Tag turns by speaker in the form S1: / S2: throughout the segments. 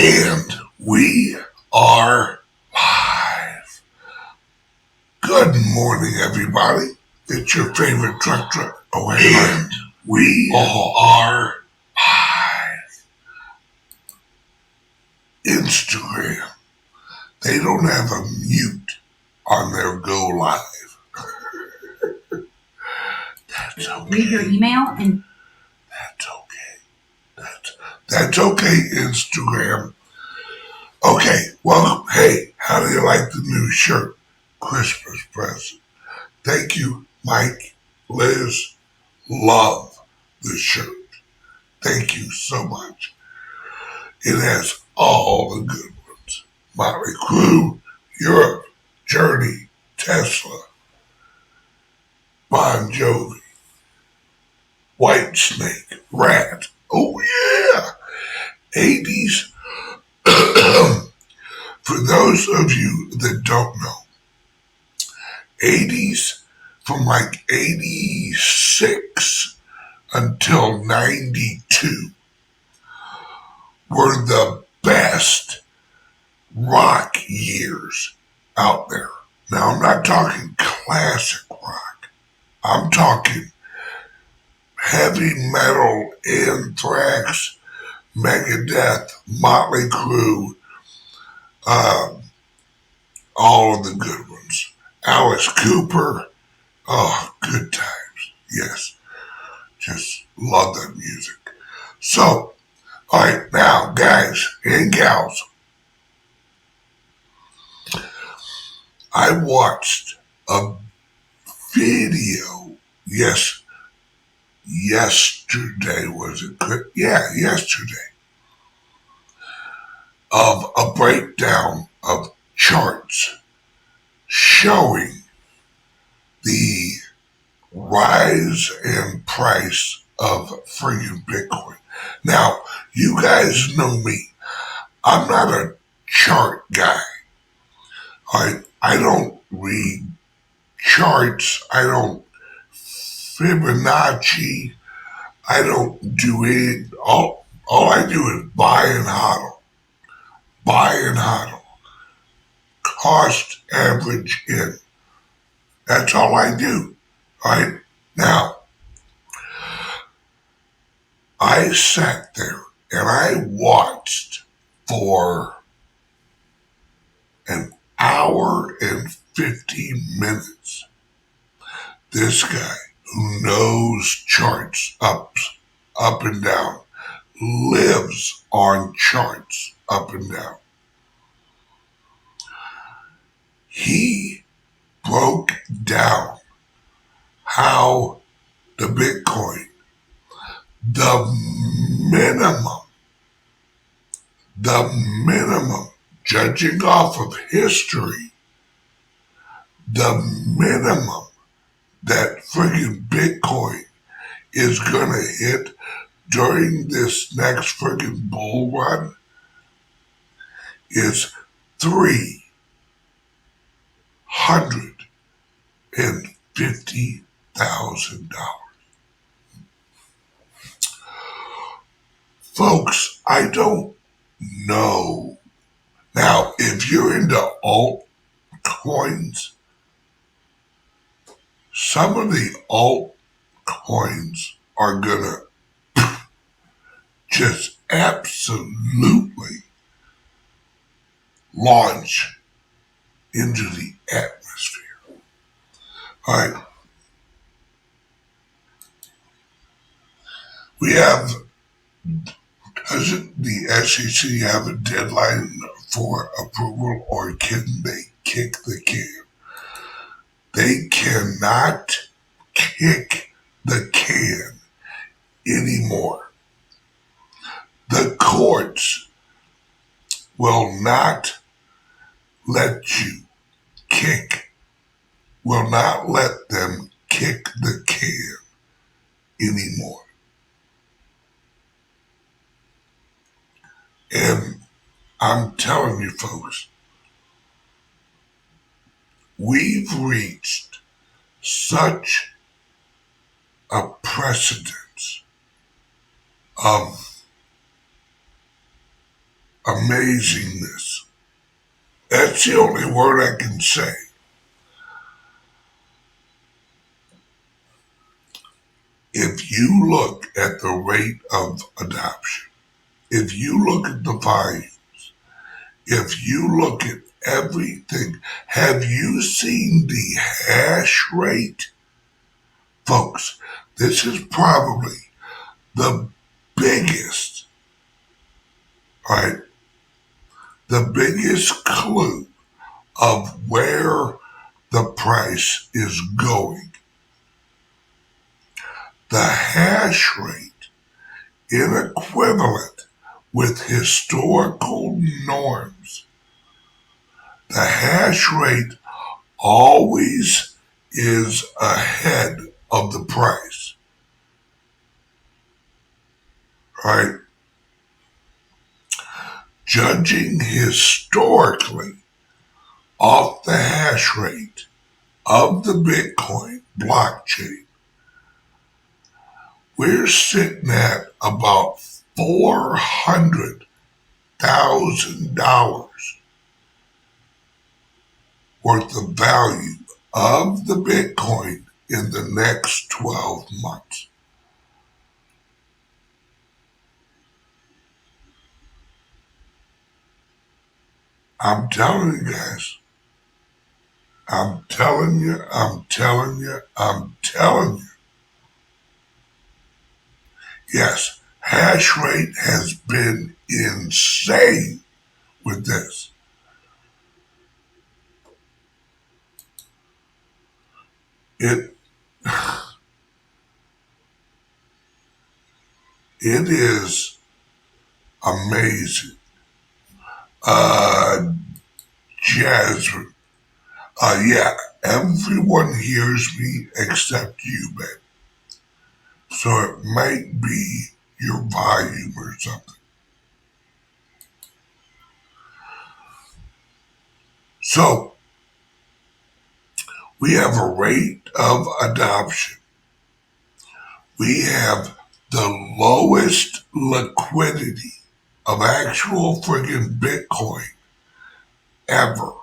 S1: And we are live. Good morning, everybody. It's your favorite truck. Oh, and we are live. Instagram. They don't have a mute on their go live. That's okay.
S2: Leave your email and...
S1: That's okay. That's okay, Instagram. Okay, well, hey, how do you like the new shirt? Christmas present. Thank you, Mike, Liz. Love the shirt. Thank you so much. It has all the good ones. Motley Crue, Europe, Journey, Tesla, Bon Jovi, White Snake, Rat. Oh yeah! 80s. For those of you that don't know, 80s from like 86 until 92 were the best rock years out there. Now, I'm not talking classic rock. I'm talking heavy metal, Anthrax, Megadeth, Motley Crue, all of the good ones. Alice Cooper, oh, good times. Yes, just love that music. So, all right, now, guys and gals, I watched a video, yesterday, was it good? Yeah, yesterday, of a breakdown of charts showing the rise and price of friggin' Bitcoin. Now, you guys know me. I'm not a chart guy. I don't read charts. I don't Fibonacci. I don't do it. All I do is buy and hodl. Buy and hodl. Cost average in. That's all I do. Right? Now, I sat there and I watched for an hour and 50 minutes this guy who knows charts up and down, lives on charts up and down. He broke down how the Bitcoin, the minimum, judging off of history, the minimum that friggin' Bitcoin is gonna hit during this next friggin' bull run is $350,000. Folks, I don't know. Now, if you're into altcoins, some of the altcoins are gonna just absolutely launch into the atmosphere. All right. Doesn't the SEC have a deadline for approval, or can they kick the can? They cannot kick the can anymore. The courts will not let them kick the can anymore. And I'm telling you, folks, we've reached such a precedence of amazingness. That's the only word I can say. If you look at the rate of adoption, if you look at the volume, if you look at everything, have you seen the hash rate? Folks, this is probably the biggest, right? The biggest clue of where the price is going. The hash rate in equivalent with historical norms. The hash rate always is ahead of the price, right? Judging historically off the hash rate of the Bitcoin blockchain, we're sitting at about $400,000 worth of value of the Bitcoin in the next 12 months. I'm telling you guys. I'm telling you. Yes, hash rate has been insane with this. It is amazing. Jasmine, yeah, everyone hears me except you, babe. So it might be your volume or something. So we have a rate of adoption. We have the lowest liquidity of actual friggin' Bitcoin ever.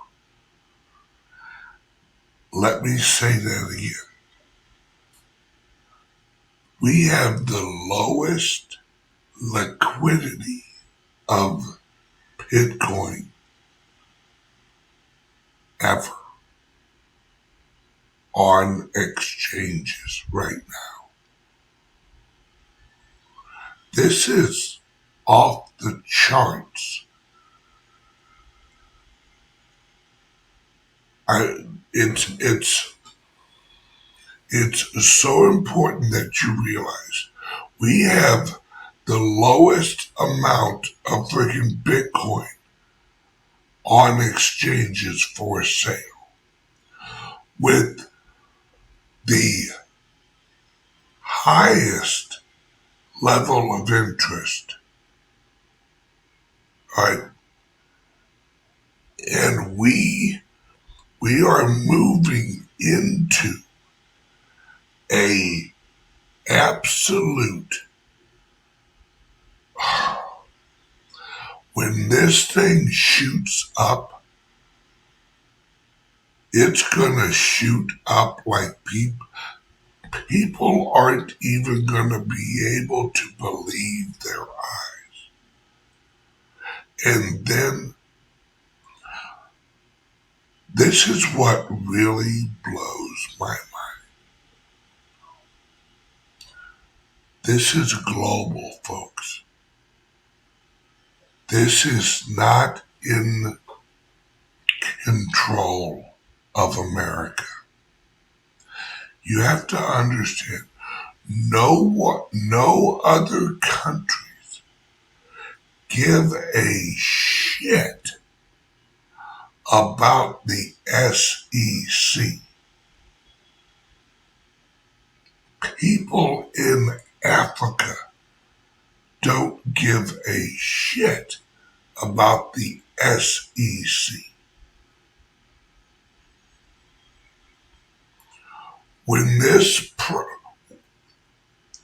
S1: Let me say that again. We have the lowest liquidity of Bitcoin ever on exchanges right now. This is off the charts. It's so important that you realize we have the lowest amount of freaking Bitcoin on exchanges for sale, with the highest level of interest, right? And we are moving into a absolute, when this thing shoots up, it's gonna shoot up like people aren't even gonna be able to believe their eyes. And then this is what really blows my mind. This is global, folks. This is not in control of America. You have to understand, no other countries give a shit about the SEC. People in Africa don't give a shit about the SEC. When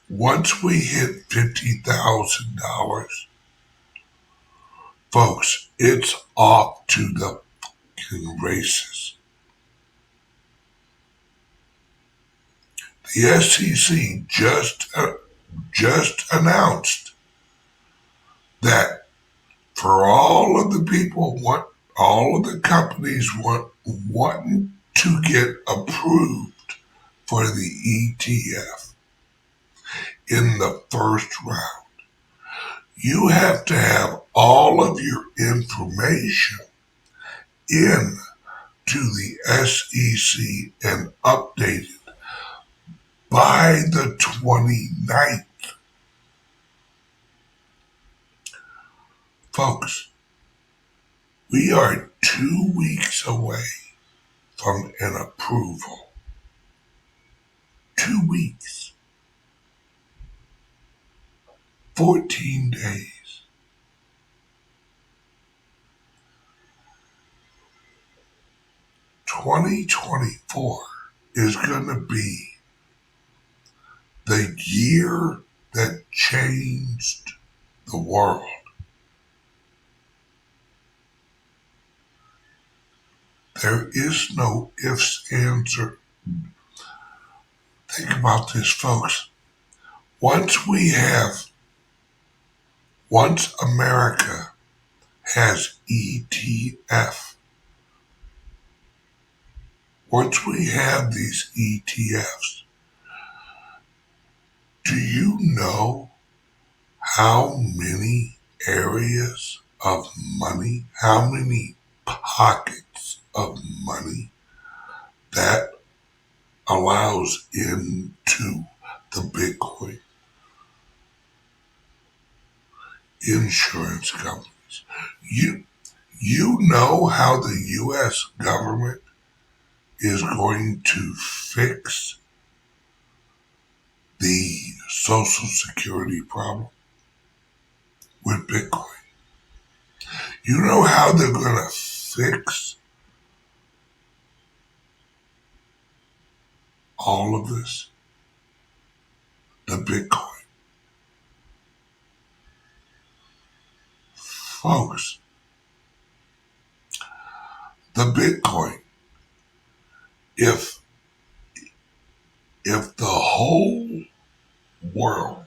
S1: once we hit $50,000, Folks, it's off to the races. The SEC just announced that for all of the people all of the companies wanting to get approved for the ETF in the first round, you have to have all of your information in to the SEC and updated by the 29th. Folks, we are 2 weeks away from an approval. 2 weeks. 14 days. "2024 is going to be the year that changed the world." There is no ifs, ands, or... Think about this, folks. Once America has ETF, once we have these ETFs, do you know how many areas of money, how many pockets of money that allows into the Bitcoin? Insurance companies. You know how the U.S. government is going to fix the Social Security problem with Bitcoin? You know how they're going to fix all of this? The Bitcoin. Folks, the Bitcoin, if the whole world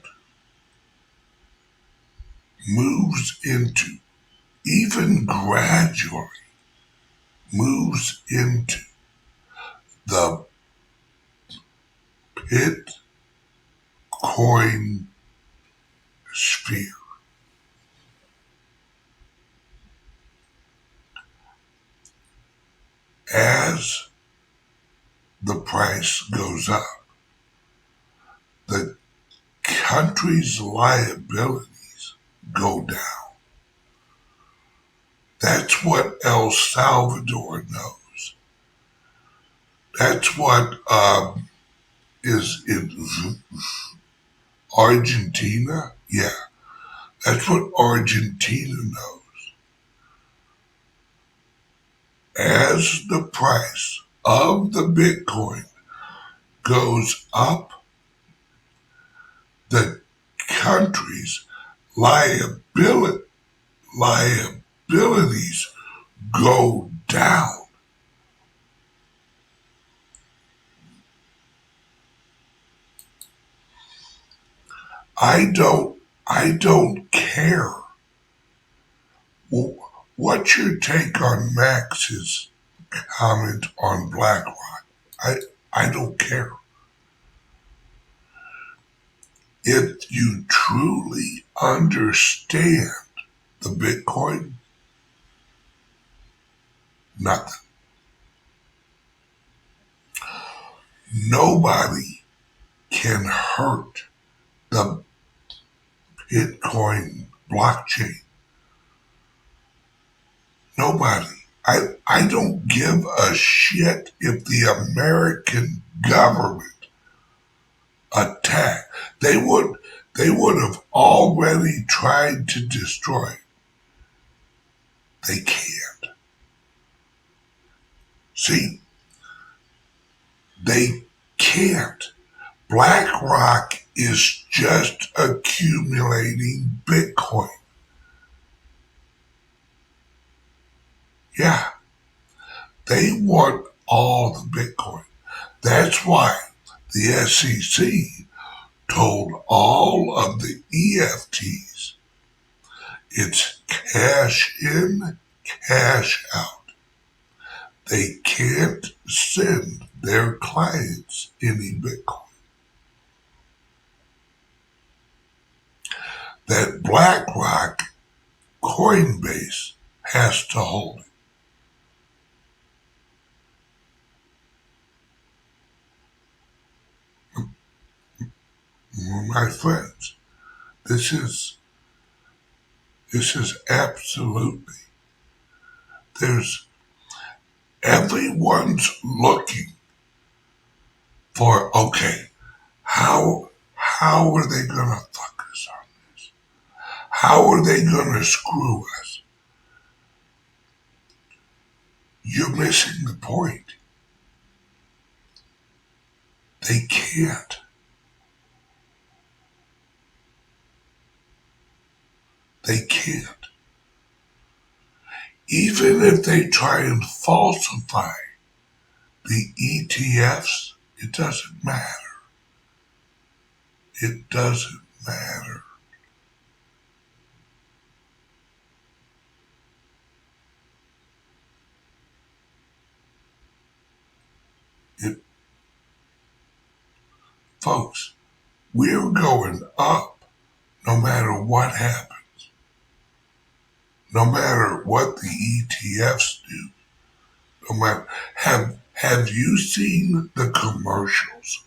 S1: moves into, even gradually moves into the Bitcoin sphere, as the price goes up, the country's liabilities go down. That's what El Salvador knows. That's what is in Argentina. Yeah, that's what Argentina knows. As the price of the Bitcoin goes up, the country's liabilities go down. I don't care. What's your take on Max's comment on BlackRock? I don't care. If you truly understand the Bitcoin, nothing. Nobody can hurt the Bitcoin blockchain. Nobody. I don't give a shit if the American government attacked. They would have already tried to destroy it. They can't. See, they can't. BlackRock is just accumulating Bitcoin. They want all the Bitcoin. That's why the SEC told all of the EFTs it's cash in, cash out. They can't send their clients any Bitcoin. That BlackRock Coinbase has to hold it. My friends, this is absolutely, there's, everyone's looking for, okay, how are they gonna fuck us on this? How are they gonna screw us? You're missing the point. They can't. They can't. Even if they try and falsify the ETFs, it doesn't matter. It doesn't matter. Folks, we're going up no matter what happens, no matter what the ETFs do. No matter, have you seen the commercials?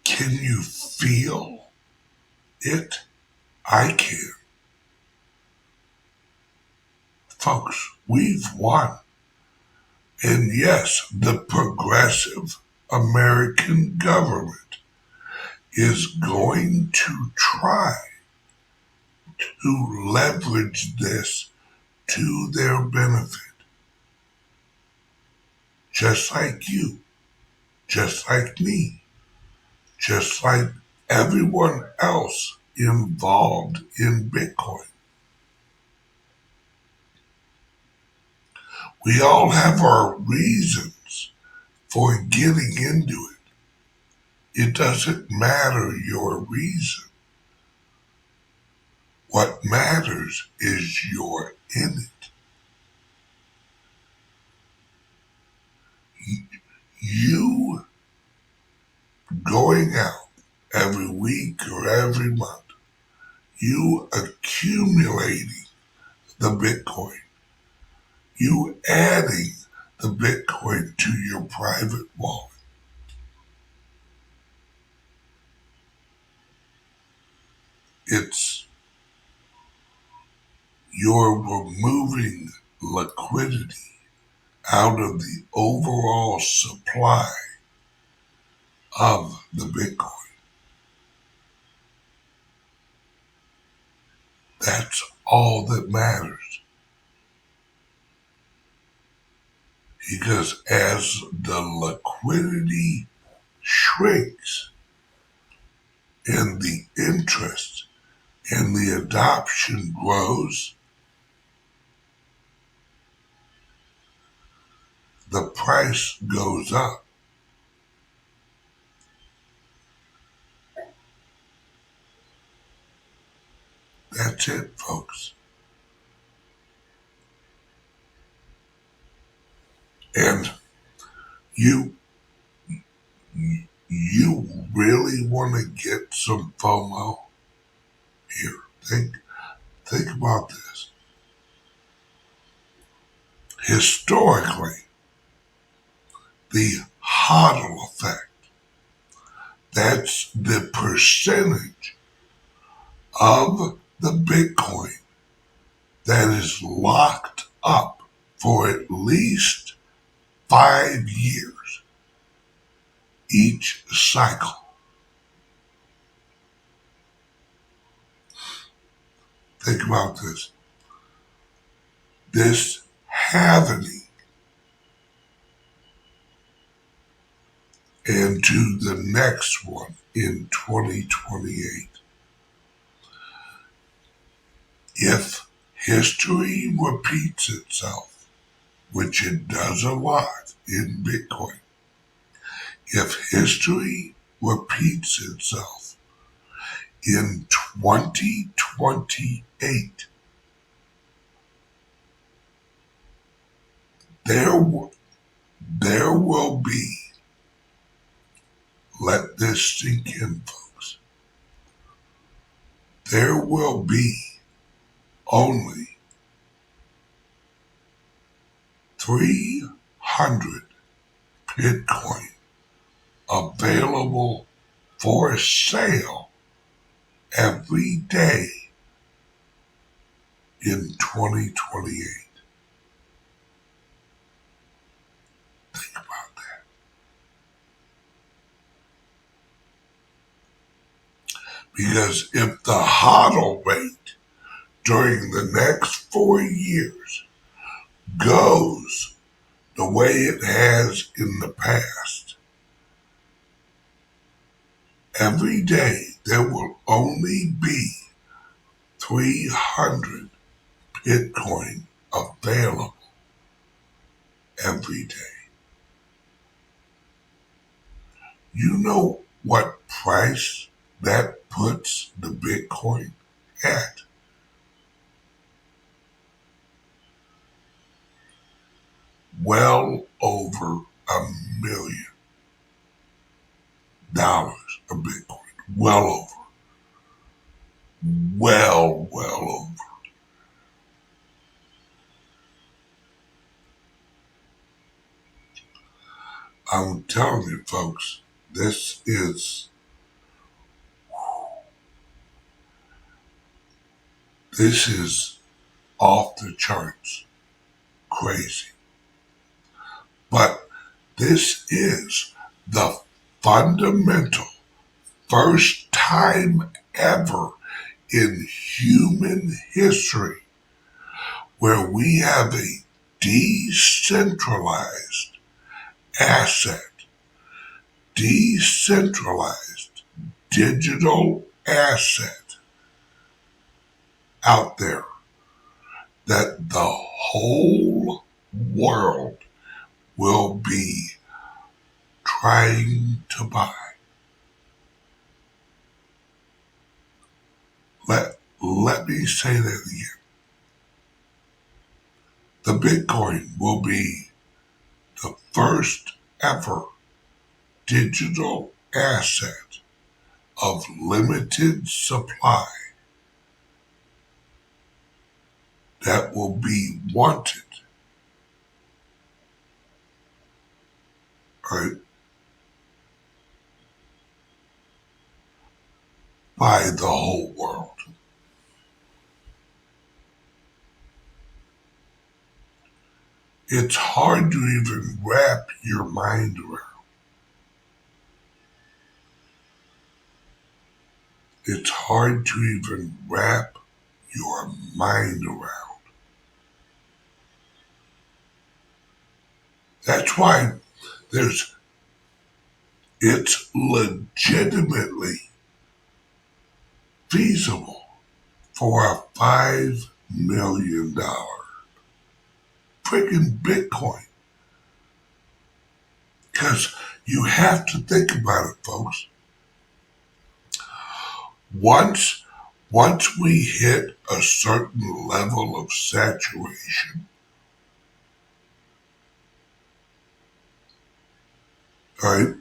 S1: Can you feel it? I can. Folks, we've won. And yes, the progressive American government is going to try to leverage this to their benefit. Just like you, just like me, just like everyone else involved in Bitcoin. We all have our reasons for getting into it. It doesn't matter your reason. What matters is you're in it. You going out every week or every month, you accumulating the Bitcoin, you adding the Bitcoin to your private wallet. It's you're removing liquidity out of the overall supply of the Bitcoin. That's all that matters. Because as the liquidity shrinks and the interest and the adoption grows, the price goes up. That's it, folks. And you really want to get some FOMO here. Think about this. Historically, the HODL effect, that's the percentage of the Bitcoin that is locked up for at least 5 years each cycle. Think about this. This halvening and to the next one in 2028. If history repeats itself, which it does a lot in Bitcoin, if history repeats itself in 2028, there will be, let this sink in, folks, there will be only 300 Bitcoin available for sale every day in 2028. Think about that. Because if the HODL rate during the next 4 years goes the way it has in the past, every day there will only be 300 Bitcoin available every day. You know what price that puts the Bitcoin at? Well over $1 million a Bitcoin. Well over. Well over. I'm telling you, folks, this is off the charts crazy. But this is the fundamental first time ever in human history where we have a decentralized asset, decentralized digital asset out there that the whole world will be trying to buy. Let me say that again. The Bitcoin will be the first ever digital asset of limited supply that will be wanted, right, by the whole world. It's hard to even wrap your mind around. It's hard to even wrap your mind around. That's why it's legitimately feasible for a $5 million freaking Bitcoin. Because you have to think about it, folks. Once we hit a certain level of saturation, right?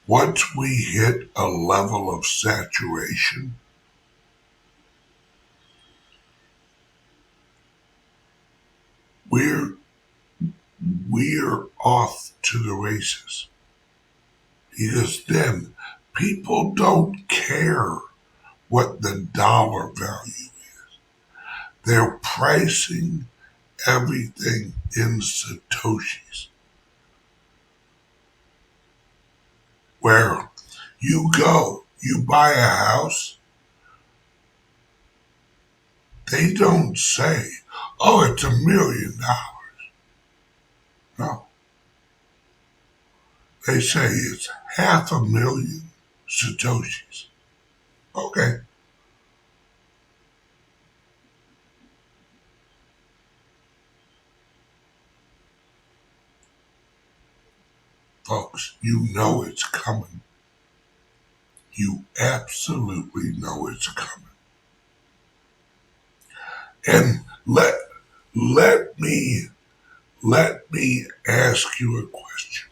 S1: Once we hit a level of saturation, we're off to the races. Because then people don't care what the dollar value is. They're pricing everything in Satoshis. Where you go, you buy a house, they don't say, oh, it's $1 million. No. They say it's 500,000 Satoshis. Okay. Folks, you know it's coming. You absolutely know it's coming. And let me ask you a question.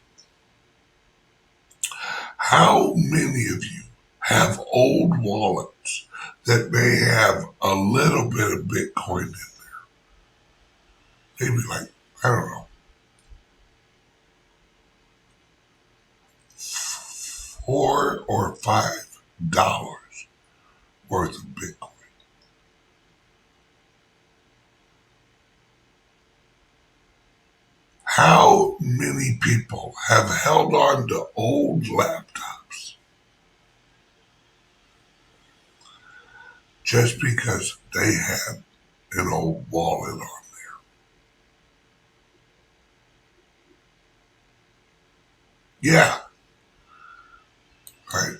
S1: How many of you have old wallets that may have a little bit of Bitcoin in there? Maybe like, I don't know, $4 or $5 worth of Bitcoin. How many people have held on to old laptops just because they had an old wallet on there? Yeah, right.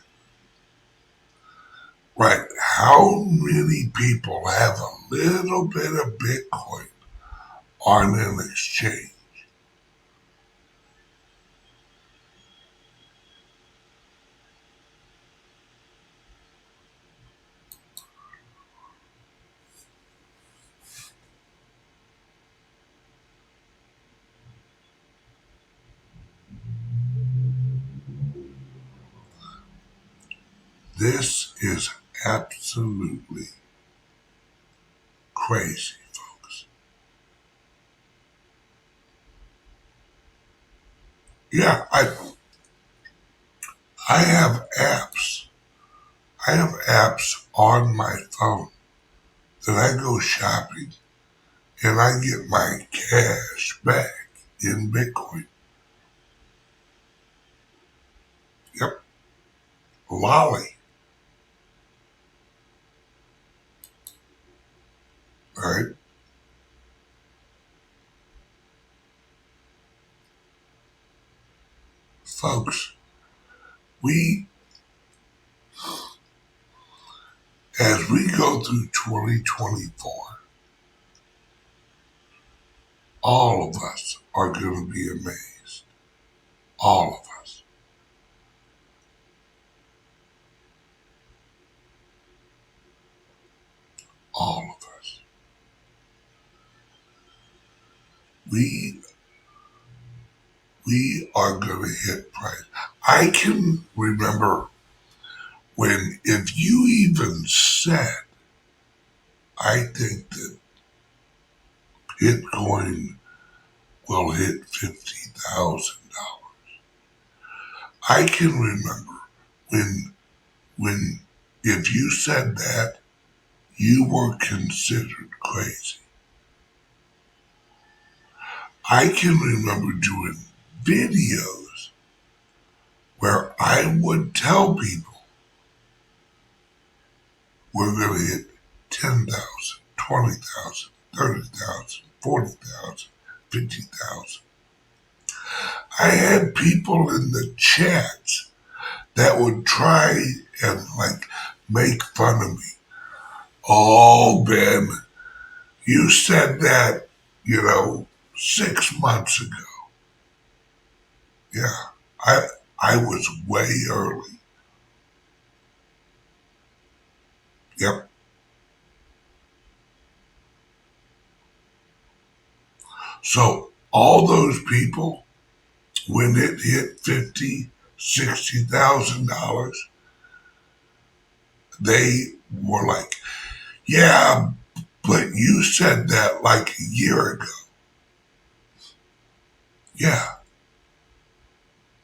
S1: Right. How many people have a little bit of Bitcoin on an exchange? This is absolutely crazy, folks. Yeah, I have apps. I have apps on my phone that I go shopping and I get my cash back in Bitcoin. Yep. Lolly. Right? Folks, as we go through 2024, all of us are going to be amazed. All of us. All of us. We are going to hit price. I can remember when, if you even said, I think that Bitcoin will hit $50,000. I can remember when if you said that, you were considered crazy. I can remember doing videos where I would tell people we're going to hit 10,000, 20,000, 30,000, 40,000, 50,000. I had people in the chats that would try and like make fun of me. Oh, Ben, you said that, 6 months ago. Yeah, I was way early. Yep. So all those people, when it hit $50,000, $60,000, they were like, yeah, but you said that like a year ago. Yeah,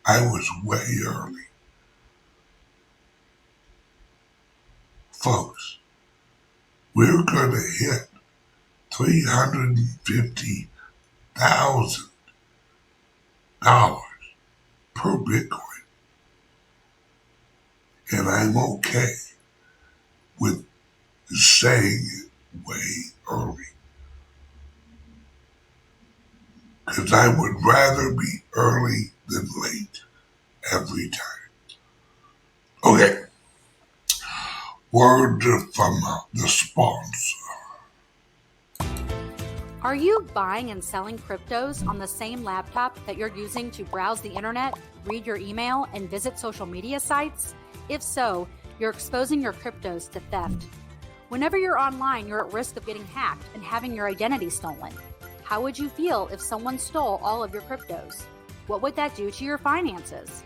S1: I was way early. Folks, we're going to hit $350,000 per Bitcoin. And I'm okay with saying it way early. Because I would rather be early than late every time. Okay, word from the sponsor.
S2: Are you buying and selling cryptos on the same laptop that you're using to browse the internet? read your email and visit social media sites? If so, you're exposing your cryptos to theft. Whenever you're online, you're at risk of getting hacked and having your identity stolen. How would you feel if someone stole all of your cryptos? What would that do to your finances?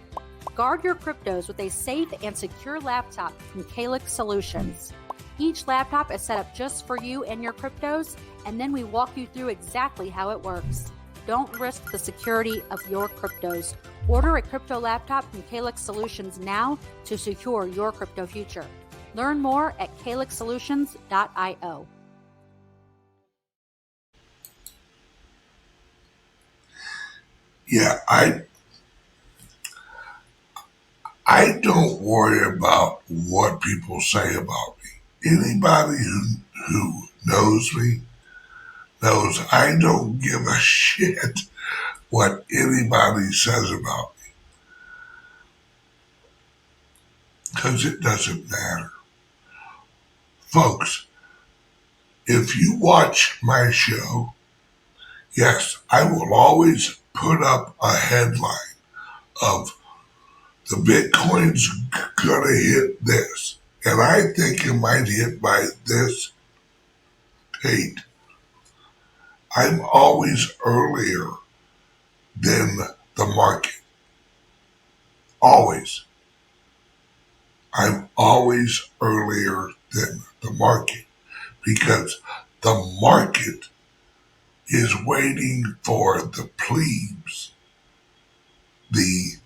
S2: Guard your cryptos with a safe and secure laptop from CALIX Solutions. Each laptop is set up just for you and your cryptos, and then we walk you through exactly how it works. Don't risk the security of your cryptos. Order a crypto laptop from CALIX Solutions now to secure your crypto future. Learn more at calixsolutions.io.
S1: Yeah, I don't worry about what people say about me. Anybody who knows me knows I don't give a shit what anybody says about me, because it doesn't matter. Folks, if you watch my show, yes, I will always put up a headline of the Bitcoin's gonna hit this, and I think it might hit by this date. I'm always earlier than the market. Always. I'm always earlier than the market because the market is waiting for the plebes, the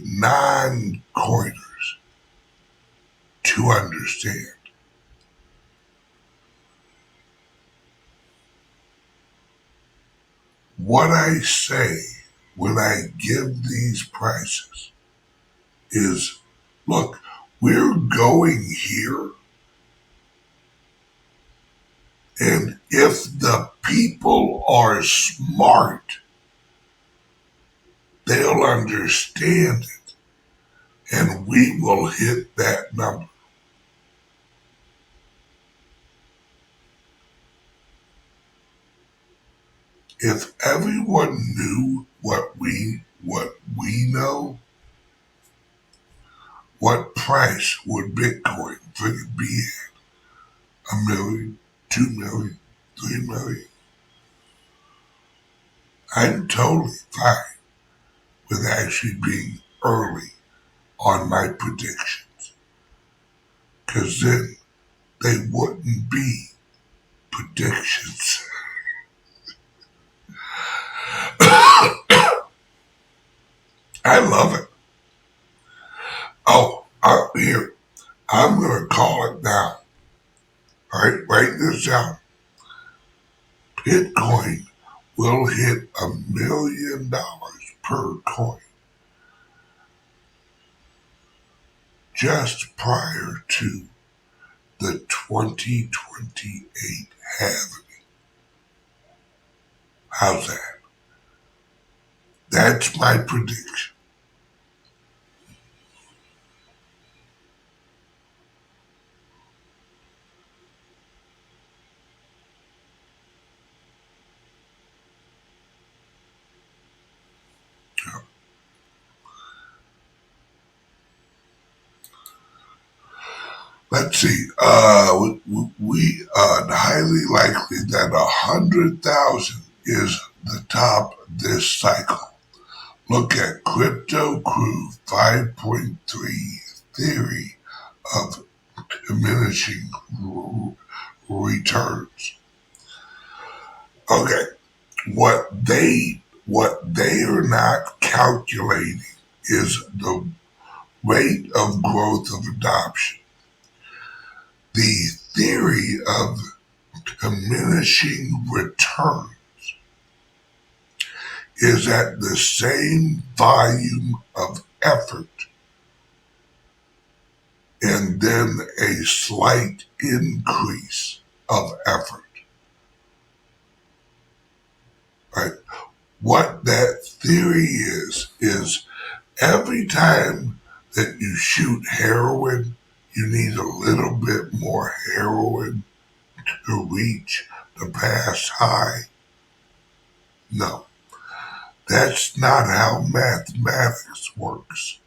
S1: non-coiners, to understand. What I say when I give these prices is, look, we're going here, and if the people are smart, they'll understand it, and we will hit that number. If everyone knew what we know, what price would Bitcoin be at? $1 million, $2 million, $3 million? I'm totally fine with actually being early on my predictions, because then they wouldn't be predictions. I love it. Oh, here, I'm going to call it now. All right, write this down. Bitcoin will hit $1 million per coin just prior to the 2028 halving. How's that? That's my prediction. Let's see. We highly likely that 100,000 is the top this cycle. Look at Crypto Crew 5.3 theory of diminishing returns. Okay, what they are not calculating is the rate of growth of adoption. The theory of diminishing returns is at the same volume of effort and then a slight increase of effort. Right? What that theory is every time that you shoot heroin, you need a little bit more heroin to reach the past high. No. That's not how mathematics works.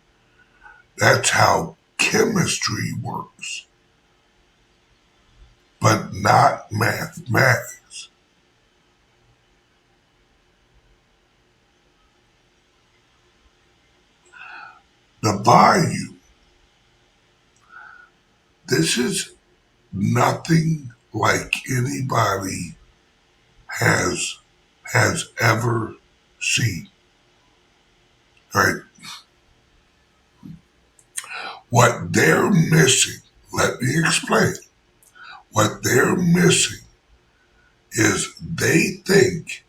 S1: That's how chemistry works, but not mathematics. The volume, this is nothing like anybody has ever seen, right? What they're missing, let me explain. What they're missing is they think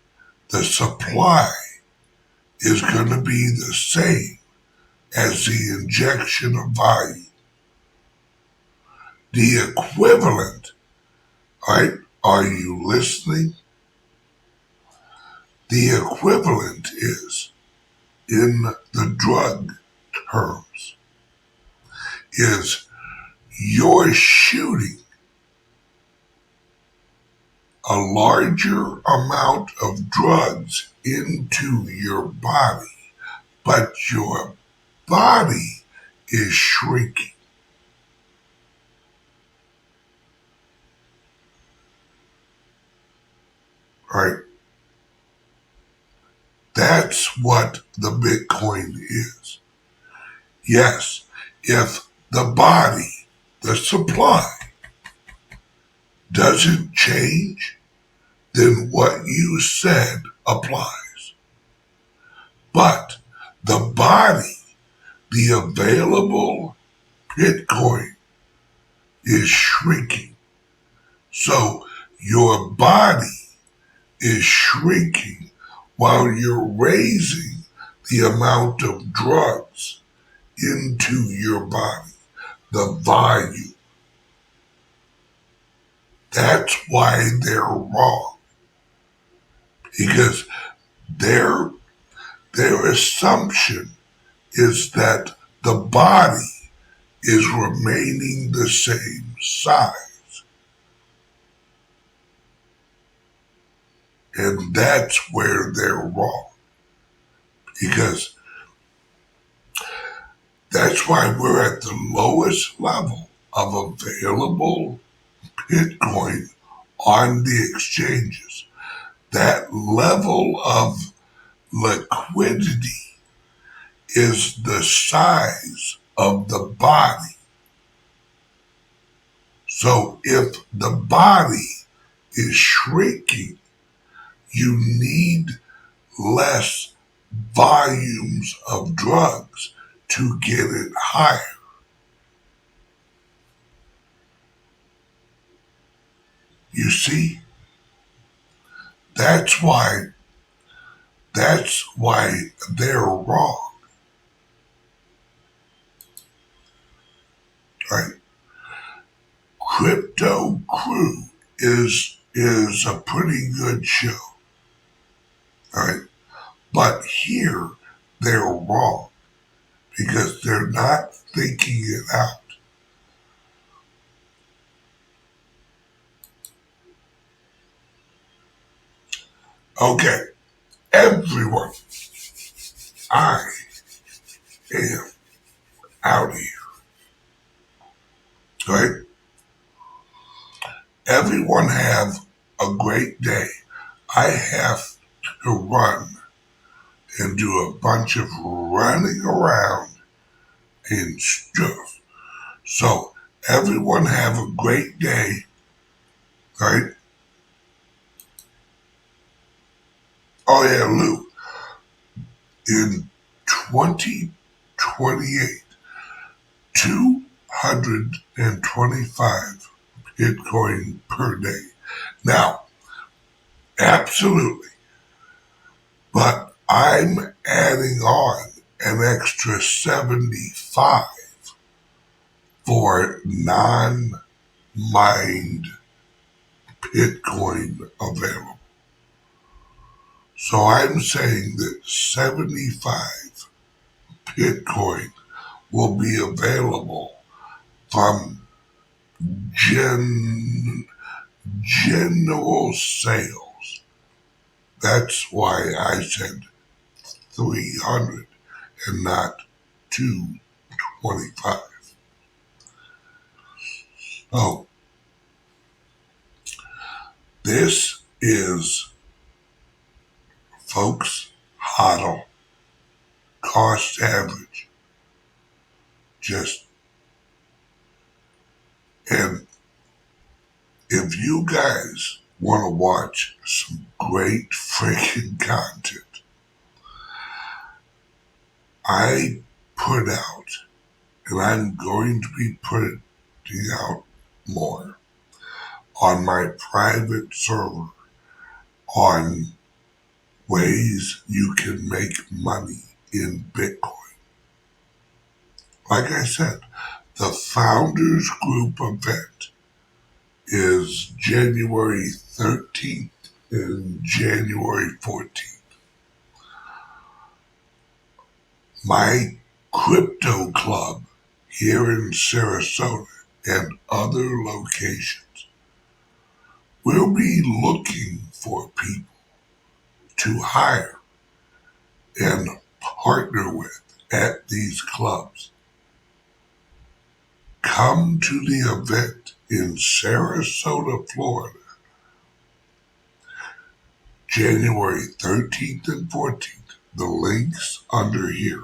S1: the supply is going to be the same as the injection of volume. The equivalent, right? Are you listening? The equivalent is, in the drug terms, is you're shooting a larger amount of drugs into your body, but your body is shrinking. Right? That's what the Bitcoin is. Yes, if the body, the supply, doesn't change, then what you said applies. But the body, the available Bitcoin, is shrinking. So your body is shrinking while you're raising the amount of drugs into your body, the volume. That's why they're wrong. Because their assumption is that the body is remaining the same size. And that's where they're wrong. Because that's why we're at the lowest level of available Bitcoin on the exchanges. That level of liquidity is the size of the body. So if the body is shrinking, you need less volumes of drugs to get it higher. You see? That's why they're wrong. Right? Crypto Crew is a pretty good show. All right? But here they're wrong because they're not thinking it out. Okay, everyone, I am out here. Right? Everyone have a great day. I have to run and do a bunch of running around and stuff. So everyone have a great day, right? Oh yeah, Lou, in 2028, 225 Bitcoin per day. Now, absolutely. But I'm adding on an extra 75 for non-mined Bitcoin available. So I'm saying that 75 Bitcoin will be available from general sales. That's why I said 300 and not 225. So this is, folks, HODL, cost average. And if you guys want to watch some great freaking content, I put out, and I'm going to be putting out more on my private server on ways you can make money in Bitcoin. Like I said, the Founders Group event is January 13th and January 14th. My crypto club here in Sarasota and other locations will be looking for people to hire and partner with at these clubs. Come to the event in Sarasota, Florida, January 13th and 14th. The link's under here,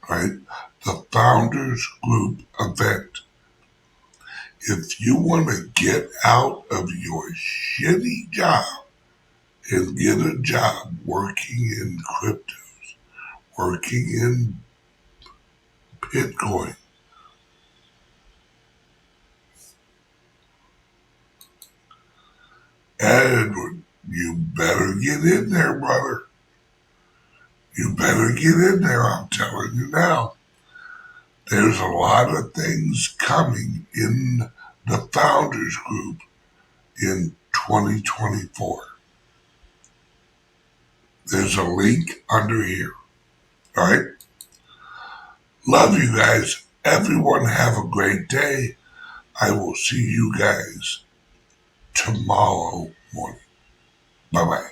S1: right? The Founders Group event. If you want to get out of your shitty job and get a job working in cryptos, working in Bitcoin, Edward, you better get in there, brother. You better get in there, I'm telling you now. There's a lot of things coming in the Founders Group in 2024. There's a link under here. All right? Love you guys. Everyone have a great day. I will see you guys tomorrow morning. Bye-bye.